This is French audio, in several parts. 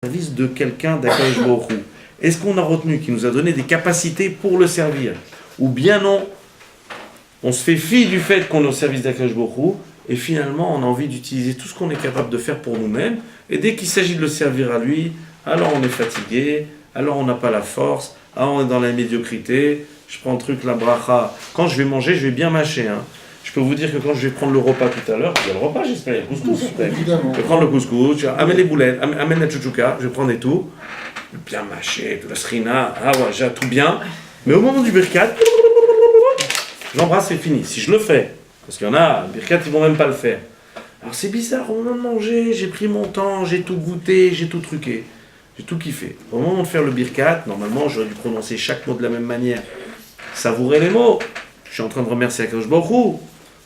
service de quelqu'un d'Akadosh Baruch Hu. Est-ce qu'on a retenu qu'il nous a donné des capacités pour le servir? Ou bien non, on se fait fi du fait qu'on est au service d'Akadosh Baruch Hu, et finalement on a envie d'utiliser tout ce qu'on est capable de faire pour nous-mêmes, et dès qu'il s'agit de le servir à lui, alors on est fatigué, alors on n'a pas la force, alors on est dans la médiocrité. Je prends le truc, la bracha. Quand je vais manger, je vais bien mâcher. Je peux vous dire que quand je vais prendre le repas tout à l'heure, il y a le repas, j'espère, il y a le couscous. Je vais prendre le couscous, amène les boulettes, amène la chouchouka, je vais prendre et tout. Bien mâché, de la srina, ah ouais, j'ai tout bien. Mais au moment du birkat, j'embrasse, c'est fini. Si je le fais, parce qu'il y en a, birkat, ils vont même pas le faire. Alors c'est bizarre, au moment de manger, j'ai pris mon temps, j'ai tout goûté, j'ai tout truqué. J'ai tout kiffé. Au moment de faire le birkat, normalement, j'aurais dû prononcer chaque mot de la même manière. Savourer les mots. Je suis en train de remercier Akadosh Baruch Hu.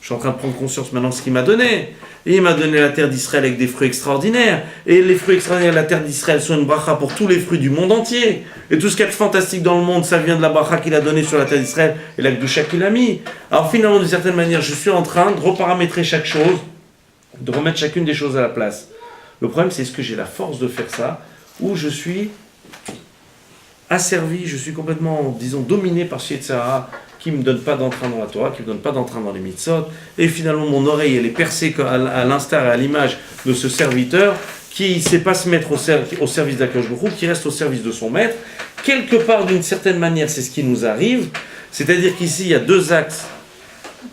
Je suis en train de prendre conscience maintenant de ce qu'il m'a donné. Et il m'a donné la terre d'Israël avec des fruits extraordinaires. Et les fruits extraordinaires de la terre d'Israël sont une bracha pour tous les fruits du monde entier. Et tout ce qu'il y a de fantastique dans le monde, ça vient de la bracha qu'il a donnée sur la terre d'Israël et la gdusha qu'il a mis. Alors finalement, d'une certaine manière, je suis en train de reparamétrer chaque chose, de remettre chacune des choses à la place. Le problème, c'est est-ce que j'ai la force de faire ça, ou je suis asservi, je suis complètement, disons, dominé par ce Yetzirah qui ne me donne pas d'entrain dans la Torah, qui ne me donne pas d'entrain dans les mitzvot, et finalement mon oreille elle est percée à l'instar et à l'image de ce serviteur qui ne sait pas se mettre au service d'Akadosh Baruch Hu, qui reste au service de son maître. Quelque part, d'une certaine manière, c'est ce qui nous arrive, c'est-à-dire qu'ici il y a deux axes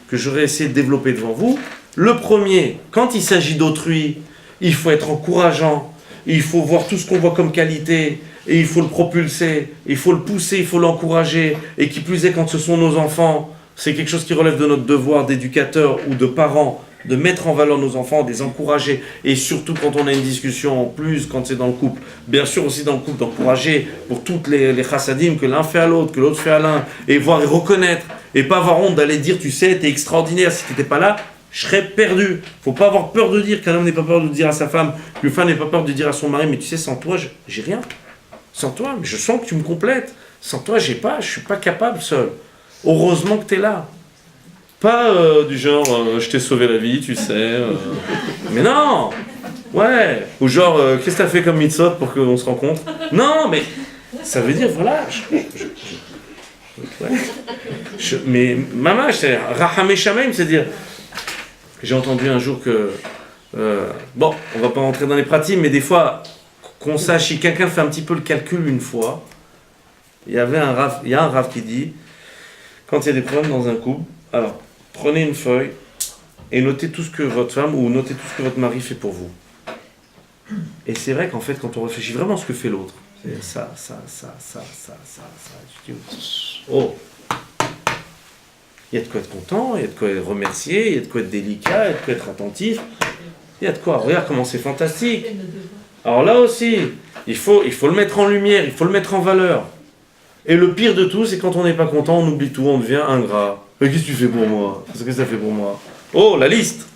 que j'aurais essayé de développer devant vous. Le premier, quand il s'agit d'autrui, il faut être encourageant, il faut voir tout ce qu'on voit comme qualité, et il faut le propulser, il faut le pousser, il faut l'encourager, et qui plus est quand ce sont nos enfants, c'est quelque chose qui relève de notre devoir d'éducateur ou de parents, de mettre en valeur nos enfants, de les encourager, et surtout quand on a une discussion, en plus quand c'est dans le couple, bien sûr aussi dans le couple, d'encourager pour toutes les chassadim que l'un fait à l'autre, que l'autre fait à l'un, et voir et reconnaître, et pas avoir honte d'aller dire, tu sais, t'es extraordinaire, si t'étais pas là, je serais perdu. Faut pas avoir peur de dire, qu'un homme n'ait pas peur de dire à sa femme, qu'une femme n'ait pas peur de dire à son mari, mais tu sais, sans toi, j'ai rien. Sans toi, mais je sens que tu me complètes. Sans toi, je suis pas capable seul. Heureusement que tu es là. Pas du genre, je t'ai sauvé la vie, tu sais. Mais non. Ouais. Ou genre, qu'est-ce que tu as fait comme mitzvot pour qu'on se rencontre? Non, mais ça veut dire, voilà. Mais maman, c'est Rahamé Shamaim, c'est-à-dire, j'ai entendu un jour que, bon, on va pas rentrer dans les pratiques, mais des fois, qu'on sache, si quelqu'un fait un petit peu le calcul une fois, il y a un rave qui dit, quand il y a des problèmes dans un couple, alors prenez une feuille et notez tout ce que votre femme ou notez tout ce que votre mari fait pour vous. Et c'est vrai qu'en fait, quand on réfléchit vraiment à ce que fait l'autre, c'est ça, je dis, oh, il y a de quoi être content, il y a de quoi être remercié, il y a de quoi être délicat, il y a de quoi être attentif, il y a de quoi, regarde comment c'est fantastique. Alors là aussi, il faut le mettre en lumière, il faut le mettre en valeur. Et le pire de tout, c'est quand on n'est pas content, on oublie tout, on devient ingrat. Mais qu'est-ce que tu fais pour moi? Qu'est-ce que ça fait pour moi? Oh, la liste!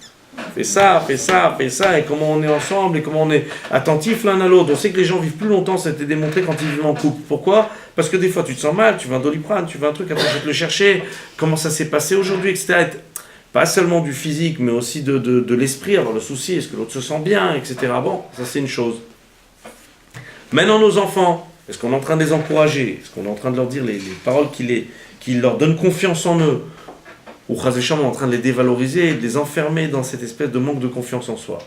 Fais ça, fais ça, fais ça, et comment on est ensemble, et comment on est attentif l'un à l'autre. On sait que les gens vivent plus longtemps, ça a été démontré quand ils vivent en couple. Pourquoi? Parce que des fois, tu te sens mal, tu veux un Doliprane, tu veux un truc, après je vais te le chercher, comment ça s'est passé aujourd'hui, etc. Pas seulement du physique, mais aussi de l'esprit, avoir le souci, est-ce que l'autre se sent bien, etc. Bon, ça c'est une chose. Maintenant, nos enfants, est-ce qu'on est en train de les encourager? Est-ce qu'on est en train de leur dire les paroles qui leur donnent confiance en eux? Ou Chazécham, on est en train de les dévaloriser et de les enfermer dans cette espèce de manque de confiance en soi.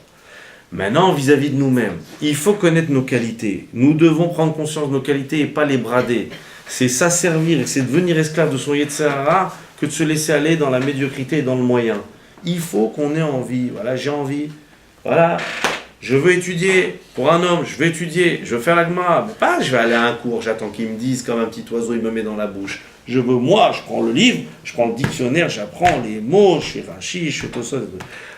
Maintenant, vis-à-vis de nous-mêmes, il faut connaître nos qualités. Nous devons prendre conscience de nos qualités et pas les brader. C'est s'asservir et c'est devenir esclave de son Yetzirah que de se laisser aller dans la médiocrité et dans le moyen. Il faut qu'on ait envie. Voilà, j'ai envie. Voilà, je veux étudier. Pour un homme, je veux étudier. Je veux faire la Gemara. Mais pas, je vais aller à un cours. J'attends qu'ils me disent comme un petit oiseau, il me met dans la bouche. Je veux, moi, je prends le livre, je prends le dictionnaire, j'apprends les mots, je fais Rashi, je fais tout ça.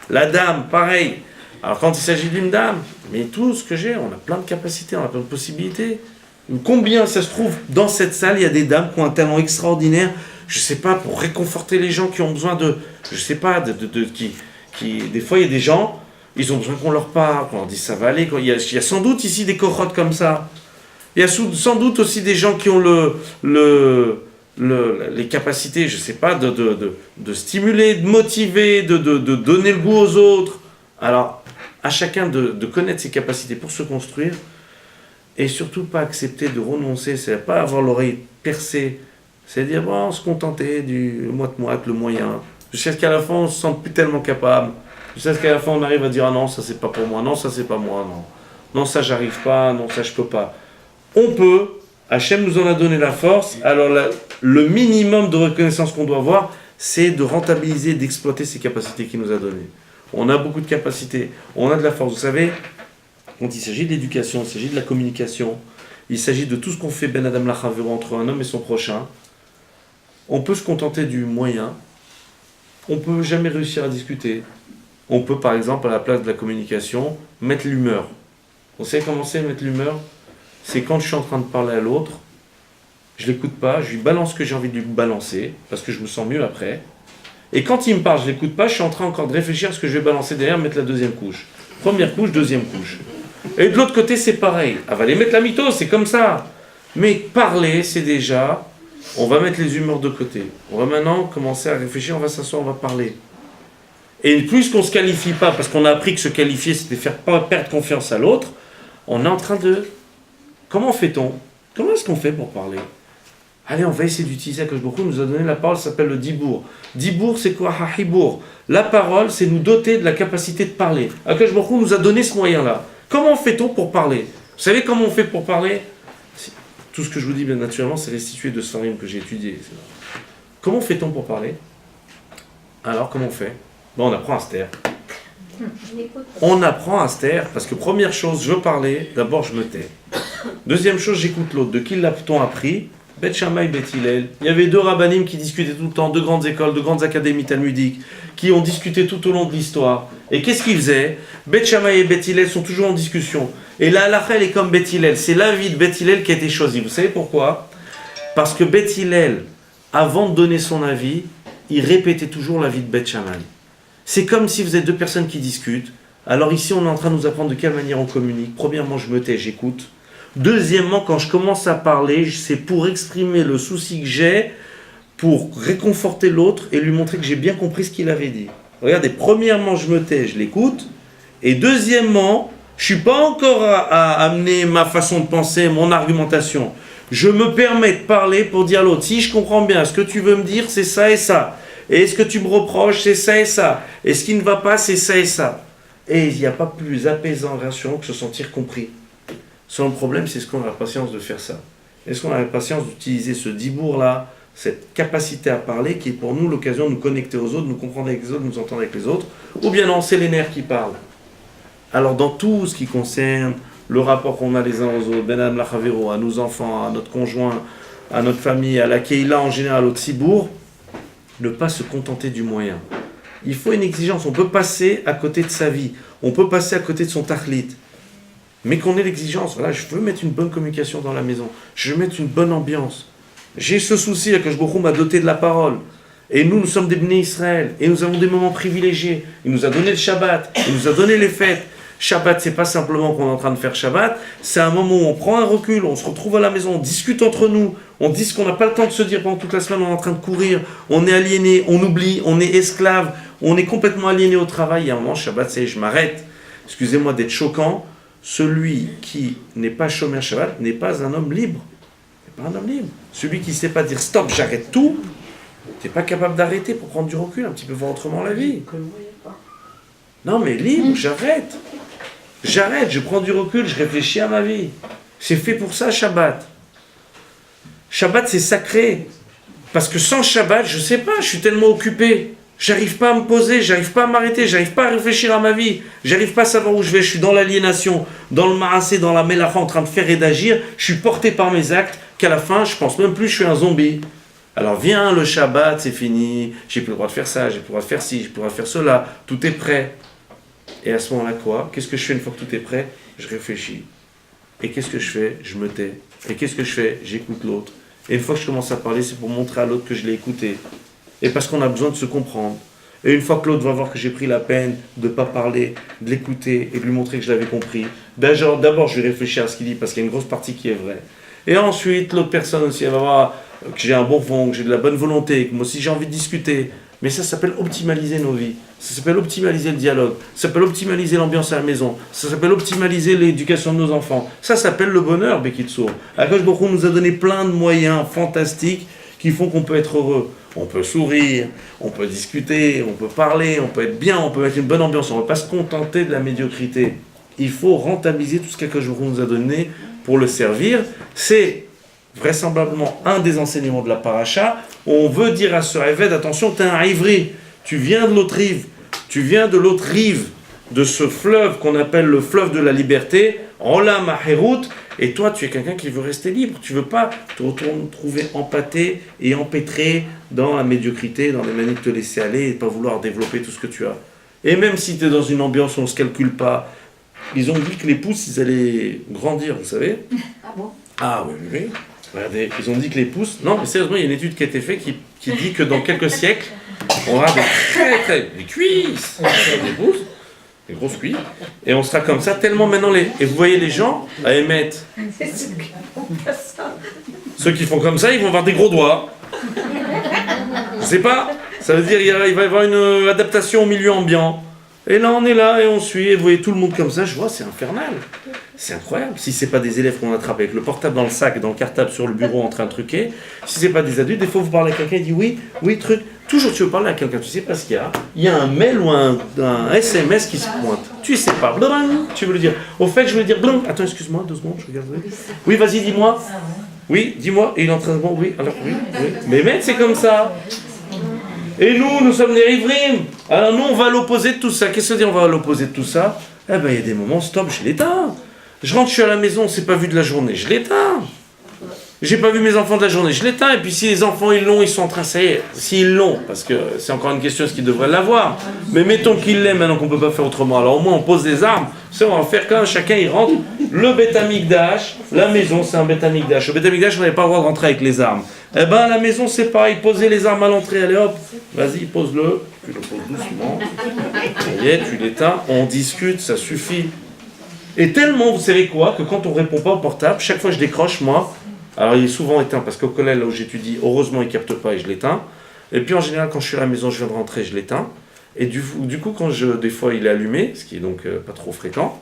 La dame, pareil. Alors quand il s'agit d'une dame, mais tout ce que j'ai, on a plein de capacités, on a plein de possibilités. Combien ça se trouve dans cette salle, il y a des dames qui ont un talent extraordinaire, je sais pas, pour réconforter les gens qui ont besoin de, je sais pas, des fois il y a des gens, ils ont besoin qu'on leur parle, qu'on leur dise ça va aller. Il y a sans doute ici des cohortes comme ça. Il y a sans doute aussi des gens qui ont les capacités, je sais pas, de stimuler, de motiver, de donner le goût aux autres. Alors, à chacun de connaître ses capacités pour se construire Et surtout pas accepter de renoncer, c'est pas avoir l'oreille percée, c'est dire bon, se contenter du moite-moite, le moyen, jusqu'à ce qu'à la fin on se sente plus tellement capable, jusqu'à ce qu'à la fin on arrive à dire ah non, ça c'est pas pour moi, non, ça c'est pas moi, non, non, ça j'arrive pas, non, ça je peux pas. On peut, Hachem nous en a donné la force, alors le minimum de reconnaissance qu'on doit avoir, c'est de rentabiliser, d'exploiter ces capacités qu'il nous a données. On a beaucoup de capacités, on a de la force, vous savez. Quand il s'agit de l'éducation, il s'agit de la communication, il s'agit de tout ce qu'on fait Ben Adam Lachavero entre un homme et son prochain, on peut se contenter du moyen, on ne peut jamais réussir à discuter. On peut par exemple à la place de la communication mettre l'humeur. Vous savez comment c'est mettre l'humeur? C'est quand je suis en train de parler à l'autre, je ne l'écoute pas, je lui balance ce que j'ai envie de lui balancer, parce que je me sens mieux après. Et quand il me parle, je ne l'écoute pas, je suis en train encore de réfléchir à ce que je vais balancer derrière, mettre la deuxième couche. Première couche, deuxième couche. Et de l'autre côté, c'est pareil. Ah, va aller mettre la mytho, c'est comme ça. Mais parler, c'est déjà... On va mettre les humeurs de côté. On va maintenant commencer à réfléchir, on va s'asseoir, on va parler. Et plus qu'on ne se qualifie pas, parce qu'on a appris que se qualifier, c'était faire pas perdre confiance à l'autre, on est en train de... Comment fait-on? Comment est-ce qu'on fait pour parler? Allez, on va essayer d'utiliser Akash Baruch Hu nous a donné la parole, ça s'appelle le dibour. Dibour, c'est quoi? Hahibour. La parole, c'est nous doter de la capacité de parler. Akash Baruch Hu nous a donné ce moyen-là. Comment fait-on pour parler? Vous savez comment on fait pour parler? Tout ce que je vous dis, bien naturellement, c'est restitué de Sfarim que j'ai étudié. Comment fait-on pour parler? Alors, comment on fait? Bon, on apprend à se taire. On apprend à se taire, parce que première chose, je veux parler, d'abord je me tais. Deuxième chose, j'écoute l'autre. De qui l'a-t-on appris? Bet Shammai, Bet Hillel. Il y avait deux rabbanim qui discutaient tout le temps, deux grandes écoles, deux grandes académies talmudiques, qui ont discuté tout au long de l'histoire. Et qu'est-ce qu'ils faisaient? Bet Shammai et Bet Hillel sont toujours en discussion. Et la halakha, elle est comme Bet Hillel. C'est l'avis de Bet Hillel qui a été choisi. Vous savez pourquoi? Parce que Bet Hillel, avant de donner son avis, il répétait toujours l'avis de Bet Shammai. C'est comme si vous êtes deux personnes qui discutent. Alors ici, on est en train de nous apprendre de quelle manière on communique. Premièrement, je me tais, j'écoute. Deuxièmement, quand je commence à parler, c'est pour exprimer le souci que j'ai, pour réconforter l'autre et lui montrer que j'ai bien compris ce qu'il avait dit. Regardez, premièrement, je me tais, je l'écoute. Et deuxièmement, je ne suis pas encore à amener ma façon de penser, mon argumentation. Je me permets de parler pour dire à l'autre, si je comprends bien, ce que tu veux me dire, c'est ça et ça. Et ce que tu me reproches, c'est ça et ça. Et ce qui ne va pas, c'est ça et ça. Et il n'y a pas plus apaisant, rassurant que se sentir compris. Son problème, c'est ce qu'on a la patience de faire ça. Est-ce qu'on a la patience d'utiliser ce dibour-là, cette capacité à parler qui est pour nous l'occasion de nous connecter aux autres, de nous comprendre avec les autres, de nous entendre avec les autres, ou bien non, c'est les nerfs qui parlent. Alors dans tout ce qui concerne le rapport qu'on a les uns aux autres, Ben Adam Lachavero, à nos enfants, à notre conjoint, à notre famille, à la Keïla en général, au Tzibour, ne pas se contenter du moyen. Il faut une exigence, on peut passer à côté de sa vie, on peut passer à côté de son tachlit. Mais qu'on ait l'exigence, voilà, je veux mettre une bonne communication dans la maison, je veux mettre une bonne ambiance. J'ai ce souci que Akash Baruch Hu m'a doté de la parole. Et nous sommes des Bnei Israël, et nous avons des moments privilégiés. Il nous a donné le Shabbat, il nous a donné les fêtes. Shabbat, c'est pas simplement qu'on est en train de faire Shabbat, c'est un moment où on prend un recul, on se retrouve à la maison, on discute entre nous, on dit ce qu'on n'a pas le temps de se dire pendant toute la semaine, on est en train de courir, on est aliéné, on oublie, on est esclave, on est complètement aliéné au travail. Il y a un moment, Shabbat, c'est je m'arrête. Excusez-moi d'être choquant. Celui qui n'est pas chômeur Shabbat n'est pas un homme libre. n'est pas un homme libre. Celui qui ne sait pas dire stop, j'arrête tout, tu n'es pas capable d'arrêter pour prendre du recul, un petit peu voir autrement la vie. Non mais libre, j'arrête. J'arrête, je prends du recul, je réfléchis à ma vie. C'est fait pour ça, Shabbat. Shabbat, c'est sacré. Parce que sans Shabbat, je ne sais pas, je suis tellement occupé. J'arrive pas à me poser, j'arrive pas à m'arrêter, j'arrive pas à réfléchir à ma vie, j'arrive pas à savoir où je vais, je suis dans l'aliénation, dans le marassé, dans la mélacha, en train de faire et d'agir, je suis porté par mes actes, qu'à la fin, je pense même plus, je suis un zombie. Alors viens, le Shabbat, c'est fini, j'ai plus le droit de faire ça, j'ai plus le droit de faire ci, j'ai plus le droit de faire cela, tout est prêt. Et à ce moment-là, quoi? Qu'est-ce que je fais une fois que tout est prêt? Je réfléchis. Et qu'est-ce que je fais? Je me tais. Et qu'est-ce que je fais? J'écoute l'autre. Et une fois que je commence à parler, c'est pour montrer à l'autre que je l'ai écouté. Et parce qu'on a besoin de se comprendre. Et une fois que l'autre va voir que j'ai pris la peine de ne pas parler, de l'écouter et de lui montrer que je l'avais compris, d'abord je vais réfléchir à ce qu'il dit parce qu'il y a une grosse partie qui est vraie. Et ensuite, l'autre personne aussi, elle va voir que j'ai un bon fond, que j'ai de la bonne volonté, que moi aussi j'ai envie de discuter. Mais ça s'appelle optimaliser nos vies. Ça s'appelle optimaliser le dialogue. Ça s'appelle optimaliser l'ambiance à la maison. Ça s'appelle optimaliser l'éducation de nos enfants. Ça s'appelle le bonheur, Bekitso. Akash Baruch Hu nous a donné plein de moyens fantastiques qui font qu'on peut être heureux. On peut sourire, on peut discuter, on peut parler, on peut être bien, on peut mettre une bonne ambiance. On ne va pas se contenter de la médiocrité. Il faut rentabiliser tout ce qu'Akash Baruch Hu nous a donné pour le servir. C'est vraisemblablement un des enseignements de la paracha. On veut dire à ce Eved, attention, tu es un ivri, tu viens de l'autre rive, de ce fleuve qu'on appelle le fleuve de la liberté, Olam HaHerut, et toi tu es quelqu'un qui veut rester libre, tu ne veux pas te retrouver empâté et empêtré dans la médiocrité, dans les manies de te laisser aller et de ne pas vouloir développer tout ce que tu as. Et même si tu es dans une ambiance où on ne se calcule pas, ils ont dit que les pousses, ils allaient grandir, vous savez. Ah bon? Ah oui. Regardez, ils ont dit que les pousses... Non, mais sérieusement, il y a une étude qui a été faite qui dit que dans quelques siècles, on aura des cuisses, des pousses, des grosses cuisses, et on sera comme ça tellement maintenant... Et vous voyez les gens à émettre. Ceux qui font comme ça, ils vont avoir des gros doigts. Je sais pas, ça veut dire il va y avoir une adaptation au milieu ambiant. Et là, on est là et on suit, et vous voyez tout le monde comme ça, je vois, c'est infernal. C'est incroyable. Si c'est pas des élèves qu'on attrape avec le portable dans le sac, dans le cartable sur le bureau en train de truquer, si c'est pas des adultes, des fois vous parlez à quelqu'un, il dit oui, truc. Toujours tu veux parler à quelqu'un, tu sais pas ce qu'il y a. Il y a un mail ou un SMS qui se pointe. Tu sais pas. Blablabla, tu veux le dire. Au fait, je veux dire. Attends, excuse-moi, 2 secondes, je regarde. Oui, vas-y, dis-moi. Oui, dis-moi. Et il est en train de dire oui. Alors oui. Mais mec, c'est comme ça. Et nous sommes des rivrim. Alors nous, on va à l'opposé de tout ça. Qu'est-ce que ça veut dire, on va à l'opposé de tout ça? Eh ben, il y a des moments, stop, je l'éteins. Je rentre, je suis à la maison, on s'est pas vu de la journée, je l'éteins. J'ai pas vu mes enfants de la journée, je l'éteins. Et puis si les enfants ils l'ont, ils sont en train, ça y est, s'ils l'ont, parce que c'est encore une question, est-ce qu'ils devraient l'avoir? Mais mettons qu'ils l'aiment maintenant qu'on peut pas faire autrement. Alors au moins on pose des armes, ça on va faire quand chacun il rentre. Le Beth Amikdash, la maison c'est un Beth Amikdash. Au Beth Amikdash on n'avait pas le droit de rentrer avec les armes. Eh ben à la maison c'est pareil, posez les armes à l'entrée, allez hop, vas-y pose-le, tu le poses doucement. Ça y est, tu l'éteins, on discute, ça suffit. Et tellement, vous savez quoi, que quand on répond pas au portable, chaque fois que je décroche, moi, alors il est souvent éteint, parce qu'au collège, là où j'étudie, heureusement il capte pas et je l'éteins. Et puis en général, quand je suis à la maison, je viens de rentrer, je l'éteins. Et du coup, des fois il est allumé, ce qui est donc pas trop fréquent,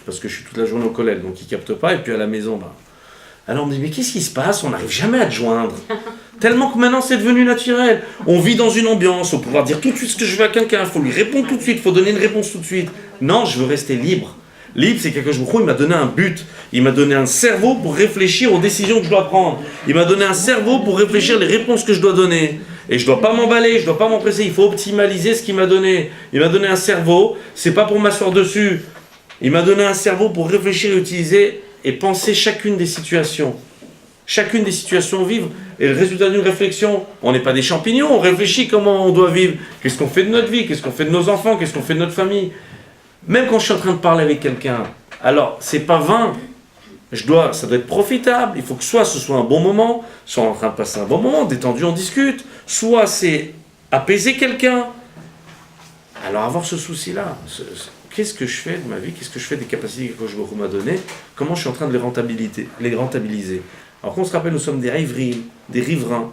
parce que je suis toute la journée au collège, donc il capte pas, et puis à la maison, alors on me dit, mais qu'est-ce qui se passe? On n'arrive jamais à te joindre. Tellement que maintenant c'est devenu naturel. On vit dans une ambiance, on peut pouvoir dire tout de suite ce que je veux à quelqu'un, il faut lui répondre tout de suite, il faut donner une réponse tout de suite. Non, je veux rester libre. Libre, c'est quelque chose, il m'a donné un but. Il m'a donné un cerveau pour réfléchir aux décisions que je dois prendre. Il m'a donné un cerveau pour réfléchir les réponses que je dois donner. Et je ne dois pas m'emballer, je ne dois pas m'empresser. Il faut optimaliser ce qu'il m'a donné. Il m'a donné un cerveau, c'est pas pour m'asseoir dessus. Il m'a donné un cerveau pour réfléchir et utiliser et penser chacune des situations. Chacune des situations vivre. Et le résultat d'une réflexion, on n'est pas des champignons, on réfléchit comment on doit vivre. Qu'est-ce qu'on fait de notre vie? Qu'est-ce qu'on fait de nos enfants? Qu'est-ce qu'on fait de notre famille? Même quand je suis en train de parler avec quelqu'un, alors c'est pas vain, ça doit être profitable, il faut que soit ce soit un bon moment, soit on est en train de passer un bon moment, détendu, on discute, soit c'est apaiser quelqu'un. Alors avoir ce souci-là, qu'est-ce que je fais de ma vie, qu'est-ce que je fais des capacités que je m'a données, comment je suis en train de les rentabiliser. Alors qu'on se rappelle, nous sommes des riverains,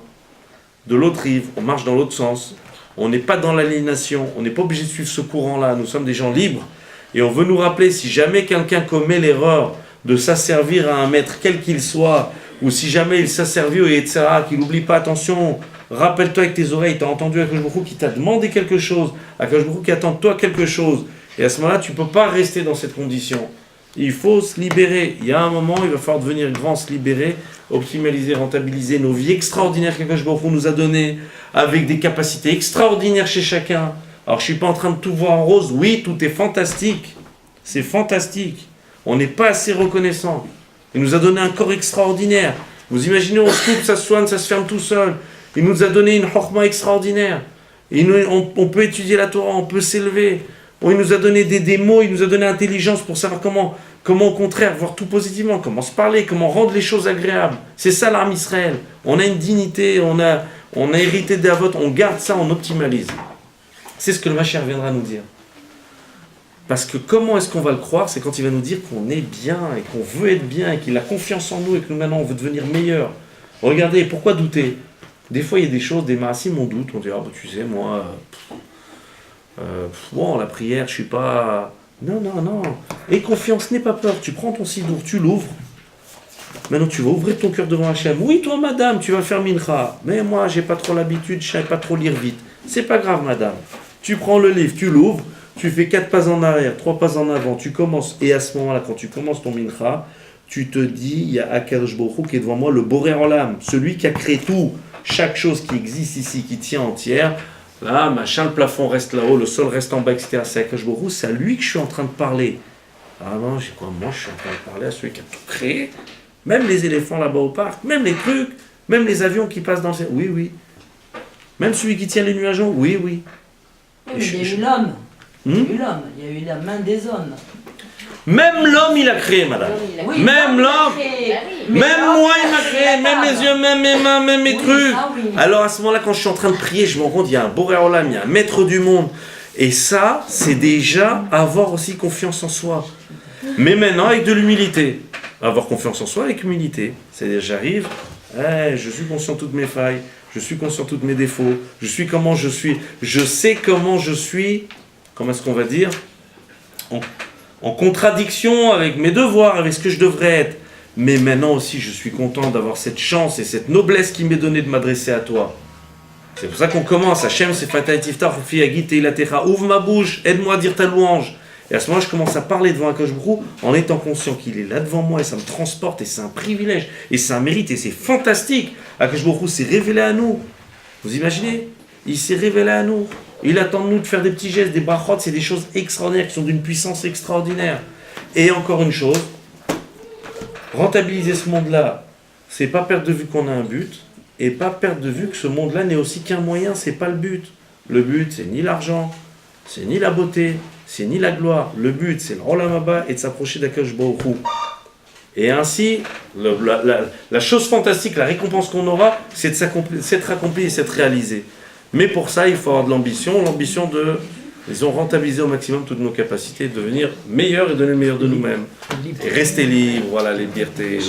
de l'autre rive, on marche dans l'autre sens, on n'est pas dans l'aliénation, on n'est pas obligé de suivre ce courant-là, nous sommes des gens libres. Et on veut nous rappeler, si jamais quelqu'un commet l'erreur de s'asservir à un maître quel qu'il soit, ou si jamais il s'asservit au Yetzirah, qu'il n'oublie pas, attention, rappelle-toi avec tes oreilles, tu as entendu Akadosh Baruch Hu qui t'a demandé quelque chose, Akadosh Baruch Hu qui attend de toi quelque chose, et à ce moment-là, tu ne peux pas rester dans cette condition. Il faut se libérer. Il y a un moment, il va falloir devenir grand, se libérer, optimaliser, rentabiliser nos vies extraordinaires qu'Akadosh Baruch Hu nous a données, avec des capacités extraordinaires chez chacun. Alors je ne suis pas en train de tout voir en rose, oui, tout est fantastique, c'est fantastique, on n'est pas assez reconnaissant. Il nous a donné un corps extraordinaire, vous imaginez, on se coupe, ça se soigne, ça se ferme tout seul, il nous a donné une chorma extraordinaire, et on peut étudier la Torah, on peut s'élever, il nous a donné des mots, il nous a donné l'intelligence pour savoir comment au contraire voir tout positivement, comment se parler, comment rendre les choses agréables. C'est ça l'âme Israël, on a une dignité, on a hérité des avots, on garde ça, on optimalise. C'est ce que le Mashiach viendra nous dire. Parce que comment est-ce qu'on va le croire? C'est quand il va nous dire qu'on est bien et qu'on veut être bien et qu'il a confiance en nous et que nous maintenant on veut devenir meilleur. Regardez, pourquoi douter? Des fois, il y a des choses, des maasim, on doute, on dit, ah bah tu sais, moi, bon, la prière, je suis pas... Non, non, non. Et confiance, n'aie pas peur. Tu prends ton sidour, tu l'ouvres. Maintenant, tu vas ouvrir ton cœur devant Hachem. Oui, toi, madame, tu vas faire mincha. Mais moi, j'ai pas trop l'habitude, je sais pas trop lire vite. C'est pas grave, madame. Tu prends le livre, tu l'ouvres, tu fais 4 pas en arrière, 3 pas en avant, tu commences. Et à ce moment-là, quand tu commences ton mincha, tu te dis, il y a Akadosh Baruch Hu qui est devant moi, le Boré Olam, celui qui a créé tout. Chaque chose qui existe ici, qui tient entière. Là, machin, le plafond reste là-haut, le sol reste en bas, etc. C'est Akadosh Baruch Hu, c'est à lui que je suis en train de parler. Ah non, j'ai quoi? Moi, je suis en train de parler à celui qui a tout créé. Même les éléphants là-bas au parc, même les trucs, même les avions qui passent dans le ciel. Oui, oui. Même celui qui tient les nuages, oui, oui. Oui, mais il y a eu l'homme. Il y a eu l'homme. Il y a eu la main des hommes. Même l'homme, il a créé, madame. Oui, même l'homme. Même moi, il m'a créé. Même les yeux, même mes mains, même mes trucs. Oui. Alors à ce moment-là, quand je suis en train de prier, je me rends compte, il y a un Boré Olam, il y a un maître du monde. Et ça, c'est déjà avoir aussi confiance en soi. Mais maintenant, avec de l'humilité. Avoir confiance en soi avec humilité. C'est-à-dire, j'arrive, je suis conscient de toutes mes failles, je suis conscient de tous mes défauts, je suis comment je suis, je sais comment je suis, comment est-ce qu'on va dire, en contradiction avec mes devoirs, avec ce que je devrais être. Mais maintenant aussi, je suis content d'avoir cette chance et cette noblesse qui m'est donnée de m'adresser à toi. C'est pour ça qu'on commence. Hachem, c'est Fatah Tiftach, Fiagit Teilatecha. Ouvre ma bouche, aide-moi à dire ta louange. Et à ce moment-là, je commence à parler devant Akadosh Baruch Hu en étant conscient qu'il est là devant moi et ça me transporte et c'est un privilège et c'est un mérite et c'est fantastique. Akadosh Baruch Hu s'est révélé à nous. Vous imaginez? Il s'est révélé à nous. Il attend de nous de faire des petits gestes, des brachot, c'est des choses extraordinaires qui sont d'une puissance extraordinaire. Et encore une chose, rentabiliser ce monde-là, c'est pas perdre de vue qu'on a un but et pas perdre de vue que ce monde-là n'est aussi qu'un moyen, c'est pas le but. Le but, c'est ni l'argent, c'est ni la beauté, c'est ni la gloire. Le but, c'est le Olam Haba et de s'approcher d'Akadosh Baruch Hu. Et ainsi, la chose fantastique, la récompense qu'on aura, c'est de s'être accompli et s'être réalisé. Mais pour ça, il faut avoir de l'ambition de, disons, rentabiliser au maximum toutes nos capacités, devenir meilleurs et donner le meilleur de nous-mêmes. Et rester libre, voilà, la liberté.